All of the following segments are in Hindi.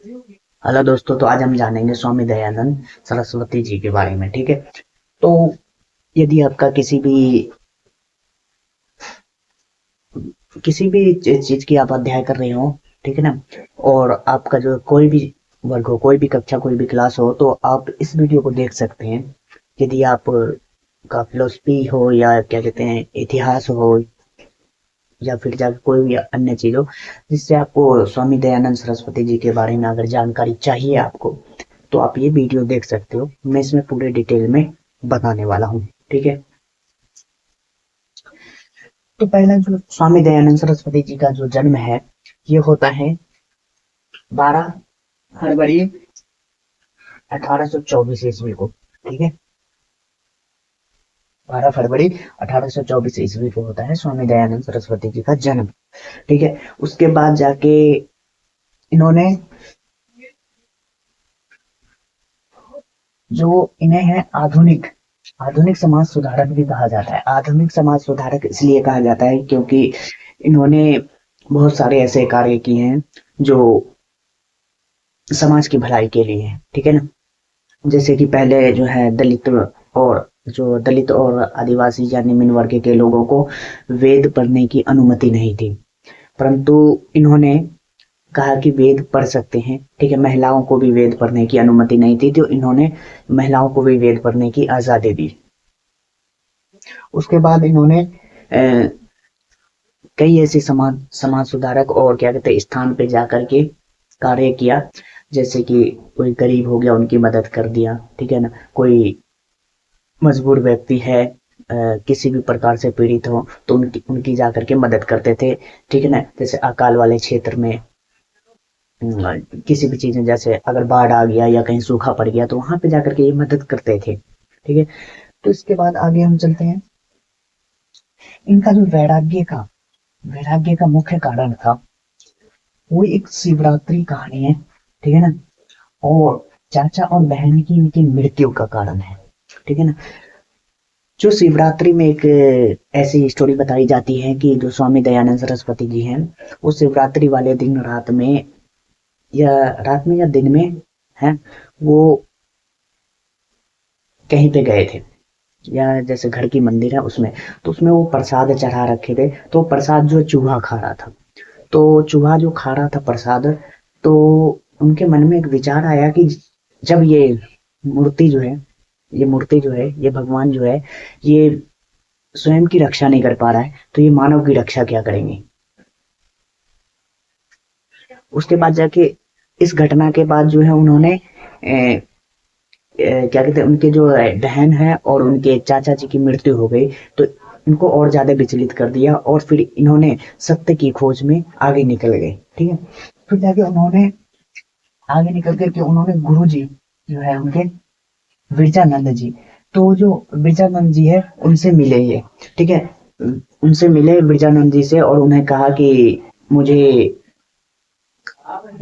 हेलो दोस्तों, तो आज हम जानेंगे स्वामी दयानंद सरस्वती जी के बारे में। ठीक है। तो यदि आपका किसी भी चीज की आप अध्ययन कर रहे हो, ठीक है ना, और आपका जो कोई भी वर्ग हो, कोई भी कक्षा, कोई भी क्लास हो, तो आप इस वीडियो को देख सकते हैं। यदि आप का फिलोसफी हो या क्या कहते हैं इतिहास हो, या फिर जाके कोई भी अन्य चीज हो जिससे आपको स्वामी दयानंद सरस्वती जी के बारे में अगर जानकारी चाहिए आपको, तो आप ये वीडियो देख सकते हो। मैं इसमें पूरे डिटेल में बताने वाला हूँ। ठीक है। तो पहला जो स्वामी दयानंद सरस्वती जी का जो जन्म है, ये होता है 12 फरवरी 1824 ईस्वी को। ठीक है। 12 फरवरी 1824 ईस्वी को होता है स्वामी दयानंद सरस्वती जी का जन्म। ठीक है। उसके बाद जाके इन्होंने जो इन्हें है आधुनिक आधुनिक समाज सुधारक भी कहा जाता है। आधुनिक समाज सुधारक इसलिए कहा जाता है क्योंकि इन्होंने बहुत सारे ऐसे कार्य किए हैं जो समाज की भलाई के लिए हैं। ठीक है ना। जैसे कि पहले जो है दलित और आदिवासी या निम्न वर्ग के लोगों को वेद पढ़ने की अनुमति नहीं थी, परंतु इन्होंने कहा कि वेद पढ़ सकते हैं। ठीक है। महिलाओं को भी वेद पढ़ने की अनुमति नहीं थी, तो इन्होंने महिलाओं को भी वेद पढ़ने की आजादी दी। उसके बाद इन्होंने कई ऐसे समाज समाज सुधारक और क्या कहते हैं स्थान पे जाकर के कार्य किया। जैसे कि कोई गरीब हो गया, उनकी मदद कर दिया। ठीक है ना। कोई मजबूर व्यक्ति है, किसी भी प्रकार से पीड़ित हो, तो उनकी उनकी जाकर के मदद करते थे। ठीक है ना। जैसे अकाल वाले क्षेत्र में किसी भी चीज में, जैसे अगर बाढ़ आ गया या कहीं सूखा पड़ गया, तो वहां पे जाकर के ये मदद करते थे। ठीक है। तो इसके बाद आगे हम चलते हैं। इनका जो वैराग्य का मुख्य कारण था, वो एक शिवरात्रि कहानी है। ठीक है ना। और चाचा और बहन की इनकी मृत्यु का कारण है। ठीक है ना। जो शिवरात्रि में एक ऐसी स्टोरी बताई जाती है कि जो स्वामी दयानंद सरस्वती जी हैं, वो शिवरात्रि वाले दिन रात में या दिन में है, वो कहीं पे गए थे, या जैसे घर की मंदिर है उसमें, तो उसमें वो प्रसाद चढ़ा रखे थे। तो प्रसाद जो चूहा खा रहा था, तो चूहा जो खा रहा था प्रसाद, तो उनके मन में एक विचार आया कि जब मूर्ति जो है ये भगवान जो है, ये स्वयं की रक्षा नहीं कर पा रहा है, तो ये मानव की रक्षा क्या करेंगे। उसके बाद जाके इस घटना के बाद जो है उन्होंने क्या कहते हैं, उनके जो बहन है और उनके चाचा जी की मृत्यु हो गई, तो इनको और ज्यादा विचलित कर दिया, और फिर इन्होंने सत्य की खोज में आगे निकल गए। ठीक है। फिर जाके उन्होंने आगे निकल करके उन्होंने गुरु जी जो है उनके विरजानंद जी, तो जो विरजानंद जी है उनसे मिले ये। ठीक है। उनसे मिले विरजानंद जी से, और उन्हें कहा कि मुझे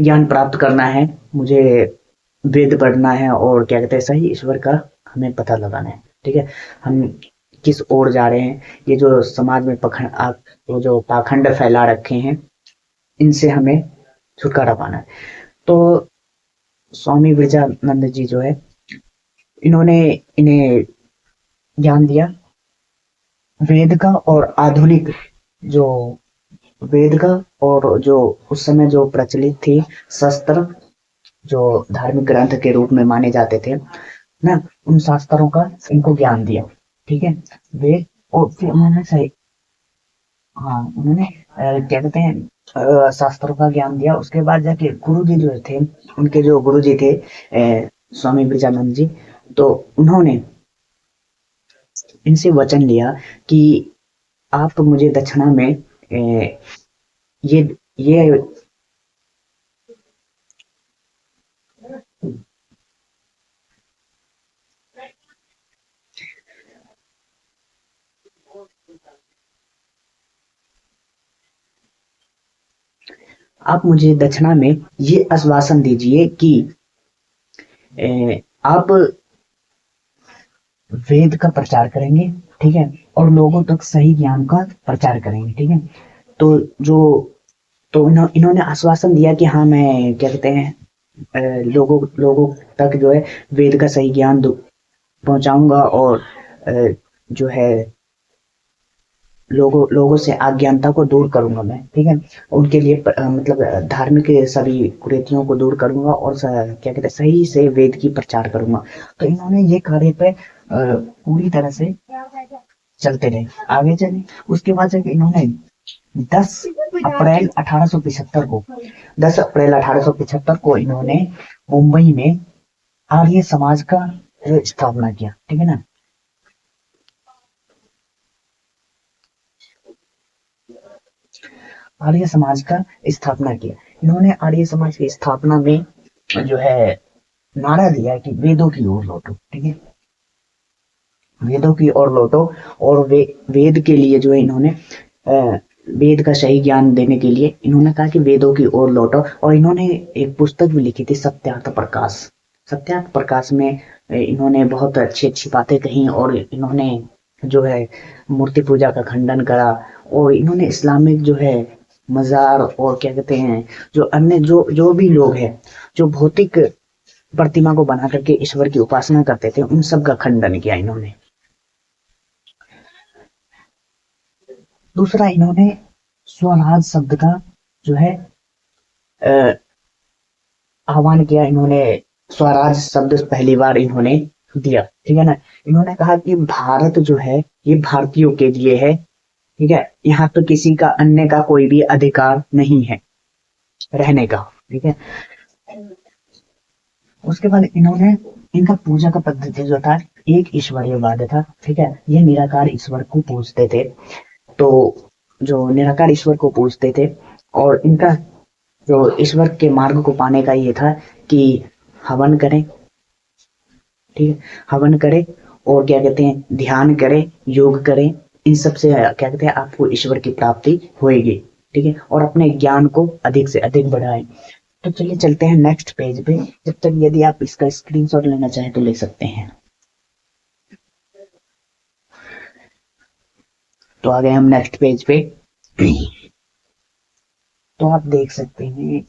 ज्ञान प्राप्त करना है, मुझे वेद पढ़ना है, और क्या कहते हैं सही ईश्वर का हमें पता लगाना है। ठीक है। हम किस ओर जा रहे हैं, ये जो समाज में वो जो पाखंड फैला रखे हैं, इनसे हमें छुटकारा पाना है। तो स्वामी विरजानंद जी जो है, इन्होंने इन्हें ज्ञान दिया वेद का, और आधुनिक जो वेद का, और जो उस समय जो प्रचलित थी शस्त्र, जो धार्मिक ग्रंथ के रूप में माने जाते थे ना, उन शास्त्रों का इनको ज्ञान दिया। ठीक है। वे और फिर उन्होंने सही, हाँ, उन्होंने क्या कहते हैं शास्त्रों का ज्ञान दिया। उसके बाद जाके गुरु जी जो थे, उनके जो गुरु जी थे स्वामी ब्रजानंद जी, तो उन्होंने इनसे वचन लिया कि आप मुझे दक्षिणा में ये ये आप मुझे दक्षिणा में ये आश्वासन दीजिए कि आप वेद का प्रचार करेंगे। ठीक है। और लोगों तक सही ज्ञान का प्रचार करेंगे। ठीक है। तो जो तो इन्होंने आश्वासन दिया कि हाँ, मैं क्या कहते हैं लोगों लोगों तक जो है वेद का सही ज्ञान पहुंचाऊंगा, और जो है लोगों लोगों से अज्ञानता को दूर करूंगा मैं, ठीक है। उनके लिए मतलब धार्मिक सभी कुरीतियों को दूर करूंगा, और क्या कहते हैं, सही से वेद की प्रचार करूंगा। तो इन्होंने ये कार्य पे पूरी तरह से चलते रहे, आगे चले। उसके बाद जब इन्होंने 10 अप्रैल 1875 को 10 अप्रैल 1875 को इन्होंने मुंबई में आर्य समाज का स्थापना किया, ठीक है ना। आर्य समाज का स्थापना किया इन्होंने। आर्य समाज की स्थापना में जो है नारा दिया कि वेदों की ओर लौटो, ठीक है, वेदों की ओर लौटो। और वेद के लिए जो है इन्होंने वेद का सही ज्ञान देने के लिए इन्होंने कहा कि वेदों की ओर लौटो। और इन्होंने एक पुस्तक भी लिखी थी, सत्यार्थ प्रकाश। सत्यार्थ प्रकाश में इन्होंने बहुत अच्छी अच्छी बातें कही, और इन्होंने जो है मूर्ति पूजा का खंडन करा, और इन्होंने इस्लामिक जो है मजार, और क्या कहते हैं, जो अन्य जो जो भी लोग हैं जो भौतिक प्रतिमा को बना करके ईश्वर की उपासना करते थे, उन सब का खंडन किया इन्होंने। दूसरा, इन्होंने स्वराज शब्द का जो है आह्वान किया। इन्होंने स्वराज शब्द पहली बार इन्होंने दिया, ठीक है ना। इन्होंने कहा कि भारत जो है ये भारतीयों के लिए है, ठीक है, यहाँ तो किसी का अन्य का कोई भी अधिकार नहीं है रहने का, ठीक है। उसके बाद इन्होंने इनका पूजा का पद्धति जो था एक ईश्वरीयवाद था, ठीक है। ये निराकार ईश्वर को पूजते थे, तो जो निराकार ईश्वर को पूजते थे, और इनका जो ईश्वर के मार्ग को पाने का ये था कि हवन करें, ठीक है, हवन करें, और क्या कहते हैं, ध्यान करें, योग करें। इन सब से क्या कहते हैं, आपको ईश्वर की प्राप्ति होगी, ठीक है, और अपने ज्ञान को अधिक से अधिक बढ़ाएं। तो चलिए चलते हैं नेक्स्ट पेज पे। जब तक यदि आप इसका स्क्रीनशॉट लेना चाहें तो ले सकते हैं। तो आ गए हम नेक्स्ट पेज पे। तो आप देख सकते हैं,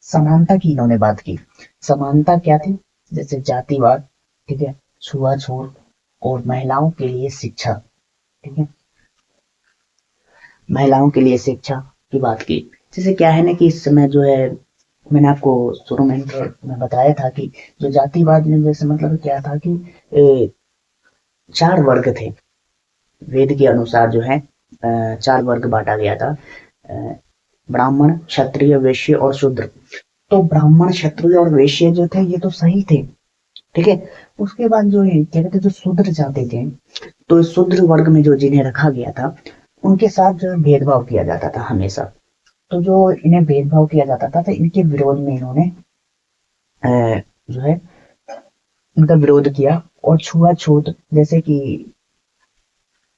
समानता की इन्होंने बात की। समानता क्या थी, जैसे जातिवाद, ठीक है, छुआछूत, और महिलाओं के लिए शिक्षा, ठीक है, महिलाओं के लिए शिक्षा की बात की। जैसे क्या है ना कि इस समय जो है, मैंने आपको शुरू में बताया था कि जो जातिवाद में जैसे मतलब क्या था कि 4 वर्ग थे वेद के अनुसार, जो है 4 वर्ग बांटा गया था, ब्राह्मण, क्षत्रिय, वैश्य और शूद्र। तो ब्राह्मण, क्षत्रिय और वैश्य जो थे ये तो सही थे, ठीक है। उसके बाद जो है क्या कहते, जो शूद्र जाते थे, तो शूद्र वर्ग में जो जिन्हें रखा गया था उनके साथ जो है भेदभाव किया जाता था हमेशा। तो जो इन्हें भेदभाव किया जाता था, तो इनके विरोध में इन्होंने जो है इनका विरोध किया। और छुआछूत, जैसे कि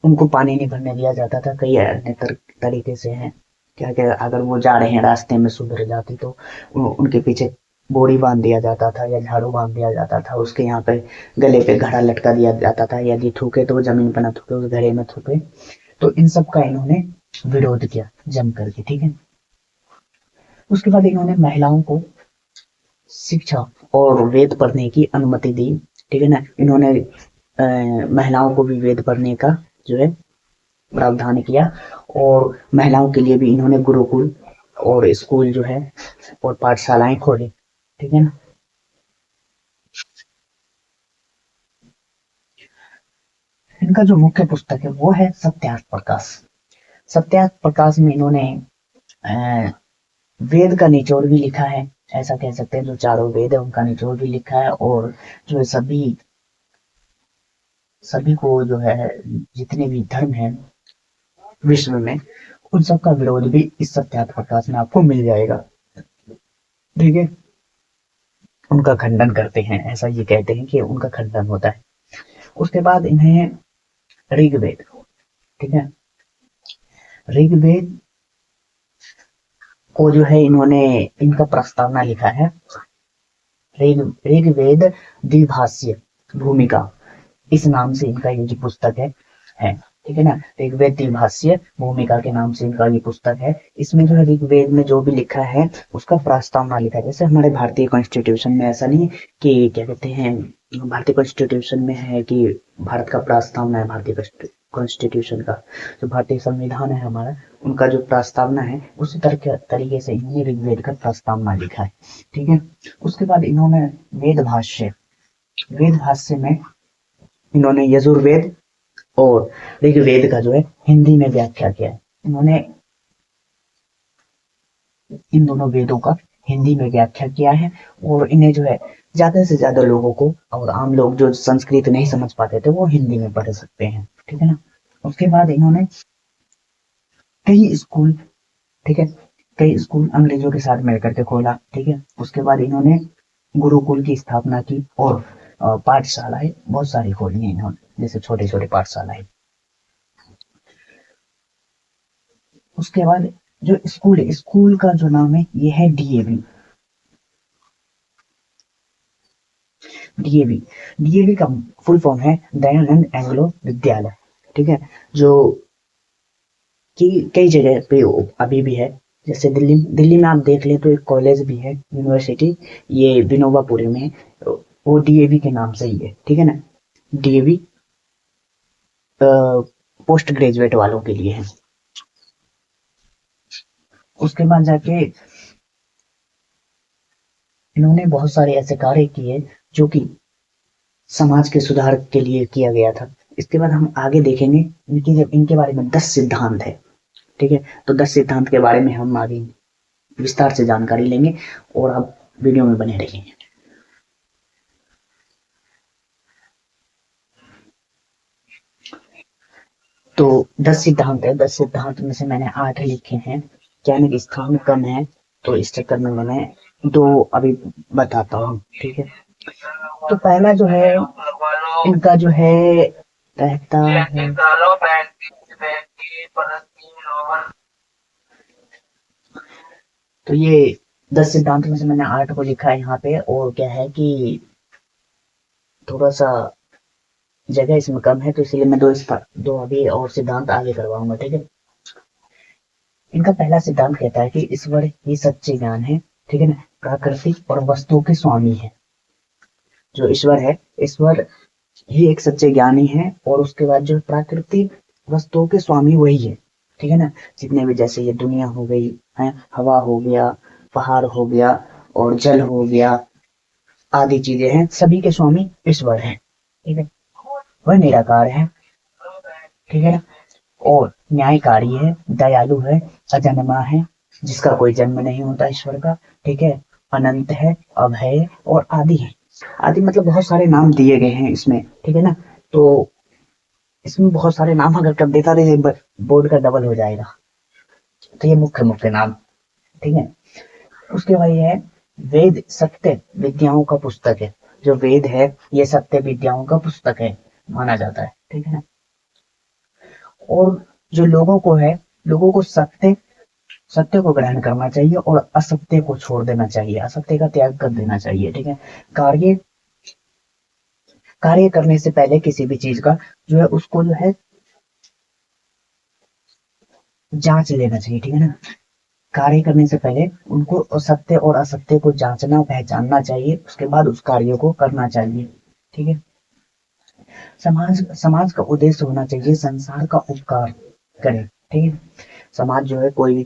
उनको पानी नहीं भरने दिया जाता था, कई अन्य तरीके से है, क्या क्या, अगर वो जा रहे हैं रास्ते में सुधर जाती तो उनके पीछे बोरी बांध दिया जाता था, या झाड़ू बांध दिया जाता था, उसके यहाँ पे गले पे घड़ा लटका दिया जाता था, यदि थूके तो वो जमीन पर ना थूके, उस घड़े में थूके। तो इन सब का इन्होंने विरोध किया जम करके, ठीक है। उसके बाद इन्होंने महिलाओं को शिक्षा और वेद पढ़ने की अनुमति दी, ठीक है ना। इन्होंने महिलाओं को भी वेद पढ़ने का जो है प्रावधान किया, और महिलाओं के लिए भी इन्होंने गुरुकुल और स्कूल जो है और पाठशालाएं खोली, ठीक है ना। इनका जो मुख्य पुस्तक है वो है सत्यार्थ प्रकाश। सत्यार्थ प्रकाश में इन्होंने वेद का निचोड़ भी लिखा है, ऐसा कह सकते हैं, जो चारों वेद है उनका निचोड़ भी लिखा है, और जो सभी को जो है, जितने भी धर्म है विश्व में, उन सब का विरोध भी इस सत्यार्थ प्रकाश में आपको मिल जाएगा, ठीक है। उनका खंडन करते हैं, ऐसा ये कहते हैं कि उनका खंडन होता है। उसके बाद इन्हें ऋग्वेद, ठीक है, ऋग्वेद को जो है इन्होंने इनका प्रस्तावना लिखा है, ऋग्वेद द्विभाष्य भूमिका, इस नाम से इनका ये जो पुस्तक है। ठीक है ना। ऋग्वेद द्विभाष्य भूमिका के नाम से इनका ये पुस्तक है। इसमें जो है ऋग्वेद में जो भी लिखा है उसका प्रस्तावना लिखा है। जैसे हमारे भारतीय कॉन्स्टिट्यूशन में ऐसा नहीं कि क्या कहते हैं, भारतीय कॉन्स्टिट्यूशन में है कि भारत का प्रस्तावना है, भारतीय कॉन्स्टिट्यूशन का जो भारतीय संविधान है हमारा, उनका जो प्रस्तावना है उसी तरीके से इन्होंने ऋग्वेद का प्रस्तावना लिखा है। ठीक है। उसके बाद इन्होंने वेद भाष्य में इन्होंने यजुर्वेद और ऋग्वेद का जो है हिंदी में व्याख्या किया है। इन्होंने इन दोनों वेदों का हिंदी में व्याख्या किया है और इन्हें जो है ज्यादा से ज्यादा लोगों को, और आम लोग जो संस्कृत नहीं समझ पाते थे, वो हिंदी में पढ़ सकते हैं। ठीक है ना। उसके बाद इन्होंने कई स्कूल, ठीक है, कई स्कूल अंग्रेजों के साथ मिलकर के खोला। ठीक है। उसके बाद इन्होंने गुरुकुल की स्थापना की और पाठशालाएं बहुत सारी खोली हैं इन्होंने, जैसे छोटे छोटे पाठशालाएं। उसके बाद जो स्कूल है, स्कूल का जो नाम है ये है डीएवी। डीएवी डीएवी का फुल फॉर्म है दयानंद एंग्लो विद्यालय। ठीक है। जो कि कई जगह पे अभी भी है। जैसे दिल्ली दिल्ली में आप देख लें तो एक कॉलेज भी है, यूनिवर्सिटी, ये विनोबापुरी में है, वो डीएवी के नाम से ही है। ठीक है ना। डीएवी पोस्ट ग्रेजुएट वालों के लिए है। उसके बाद जाके इन्होंने बहुत सारे ऐसे कार्य किए जो कि समाज के सुधार के लिए किया गया था। इसके बाद हम आगे देखेंगे इनके बारे में 10 सिद्धांत है। ठीक है। तो 10 सिद्धांत के बारे में हम आगे विस्तार से जानकारी लेंगे और आप वीडियो में बने रहेंगे। तो 10 सिद्धांत है, 10 सिद्धांत में से मैंने 8 लिखे हैं। क्या है, स्थान कम है तो इस चक्कर में मैंने 2 अभी बताता हूँ। ठीक है। तो पहला जो है इनका जो है रहता है, तो ये 10 सिद्धांत में से मैंने 8 को लिखा है यहाँ पे। और क्या है कि थोड़ा सा जगह इसमें कम है तो इसलिए मैं दो अभी और सिद्धांत आगे करवाऊंगा। ठीक है। इनका पहला सिद्धांत कहता है कि ईश्वर ही सच्चे ज्ञान है। ठीक है ना। प्रकृति और वस्तुओं के स्वामी है। जो ईश्वर है, ईश्वर ही एक सच्चे ज्ञानी है। और उसके बाद जो प्राकृतिक वस्तुओं के स्वामी वही है। ठीक है ना। जितने भी, जैसे ये दुनिया हो गई है, हवा हो गया, पहाड़ हो गया और जल हो गया, आदि चीजें हैं, सभी के स्वामी ईश्वर है। ठीक है। वह निराकार है। ठीक है ना। और न्यायकारी है, दयालु है, अजन्मा है, जिसका कोई जन्म नहीं होता ईश्वर का। ठीक है। अनंत है, अभय और आदि है। आदि मतलब बहुत सारे नाम दिए गए हैं इसमें। ठीक है ना। तो इसमें बहुत सारे नाम अगर कर देता तो ये बोर्ड का डबल हो जाएगा। तो ये मुख्य मुख्य नाम। ठीक है। उसके बाद ये है वेद सत्य विद्याओं का पुस्तक है। जो वेद है ये सत्य विद्याओं का पुस्तक है माना जाता है। ठीक है ना। और जो लोगों को है, लोगों को सत्य सत्य को ग्रहण करना चाहिए और असत्य को छोड़ देना चाहिए, असत्य का त्याग कर देना चाहिए। ठीक है। कार्य कार्य करने से पहले किसी भी चीज का जो है उसको जो है जांच लेना चाहिए। ठीक है ना। कार्य करने से पहले उनको सत्य और असत्य को जांचना पहचानना चाहिए, उसके बाद उस कार्य को करना चाहिए। ठीक है। समाज समाज का उद्देश्य होना चाहिए संसार का उपकार करे। ठीक है। समाज जो है, कोई भी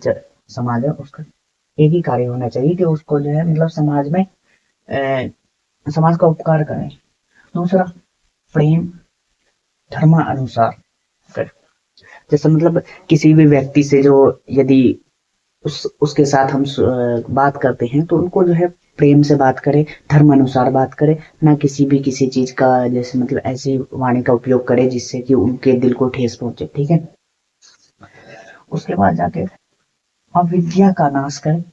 समाज है उसका एक ही कार्य होना चाहिए कि उसको जो है मतलब समाज में समाज का उपकार करें। दूसरा, प्रेम धर्मानुसार करे। जैसे मतलब किसी भी व्यक्ति से जो, यदि उसके साथ हम बात करते हैं तो उनको जो है प्रेम से बात करें, धर्म अनुसार बात करें, ना किसी भी किसी चीज का जैसे मतलब ऐसी वाणी का उपयोग करें जिससे कि उनके दिल को ठेस पहुंचे। ठीक है। उसके बाद जाके अविद्या का नाश करें।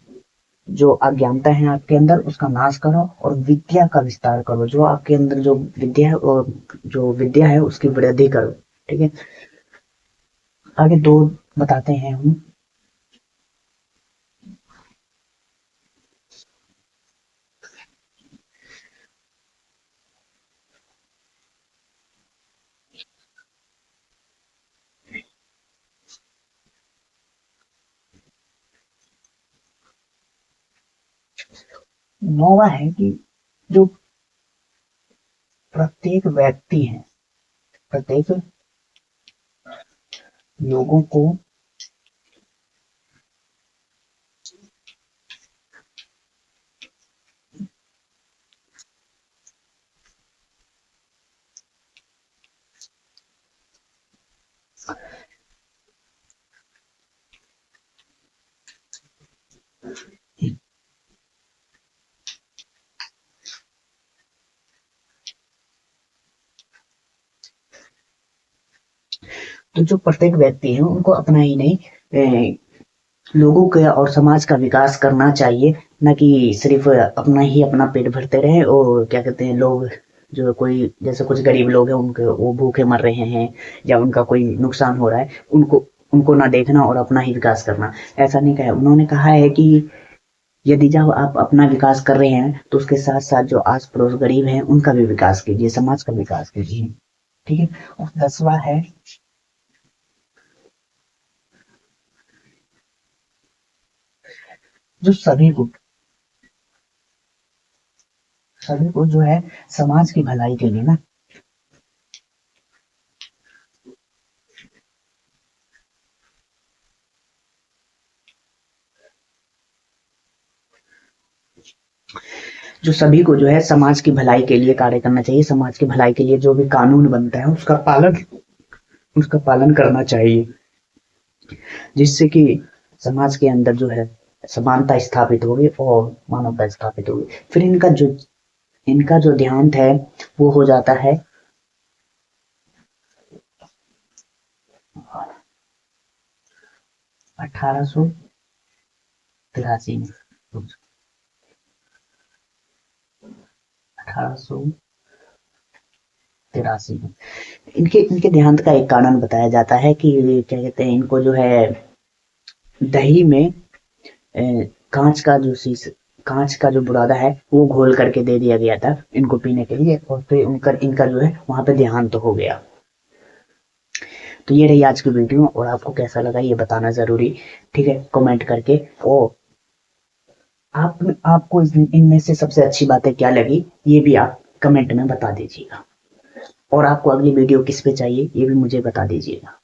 जो अज्ञानता है आपके अंदर उसका नाश करो और विद्या का विस्तार करो। जो आपके अंदर जो विद्या है और जो विद्या है उसकी वृद्धि करो। ठीक है। आगे 2 बताते हैं हम। नौवा है कि जो प्रत्येक व्यक्ति है, प्रत्येक लोगों को तो जो प्रत्येक व्यक्ति है उनको अपना ही नहीं लोगों के और समाज का विकास करना चाहिए, न कि सिर्फ अपना ही अपना पेट भरते रहे और क्या कहते हैं लोग जो कोई जैसे कुछ गरीब लोग हैं उनके वो भूखे मर रहे हैं या उनका कोई नुकसान हो रहा है, उनको उनको ना देखना और अपना ही विकास करना। ऐसा नहीं कहा, उन्होंने कहा है कि यदि जब आप अपना विकास कर रहे हैं तो उसके साथ साथ जो आस पड़ोस गरीब हैं उनका भी विकास कीजिए, समाज का विकास कीजिए। ठीक है। और 10वां है जो सभी को जो है समाज की भलाई के लिए ना, जो सभी को जो है समाज की भलाई के लिए कार्य करना चाहिए, समाज की भलाई के लिए जो भी कानून बनता है उसका पालन करना चाहिए, जिससे कि समाज के अंदर जो है समानता स्थापित होगी और मानवता स्थापित होगी। फिर इनका जो ध्यान है वो हो जाता है 1883 में। 1883 में इनके इनके देहांत का एक कारण बताया जाता है कि क्या कहते हैं इनको जो है दही में कांच का जो शीश कांच का जो बुरादा है वो घोल करके दे दिया गया था इनको पीने के लिए, और फिर इनका जो है वहां पे देहांत हो गया। तो ये रही आज की वीडियो और आपको कैसा लगा ये बताना जरूरी, ठीक है, कमेंट करके। और आपको इनमें से सबसे अच्छी बातें क्या लगी ये भी आप कमेंट में बता दीजिएगा, और आपको अगली वीडियो किस पे चाहिए ये भी मुझे बता दीजिएगा।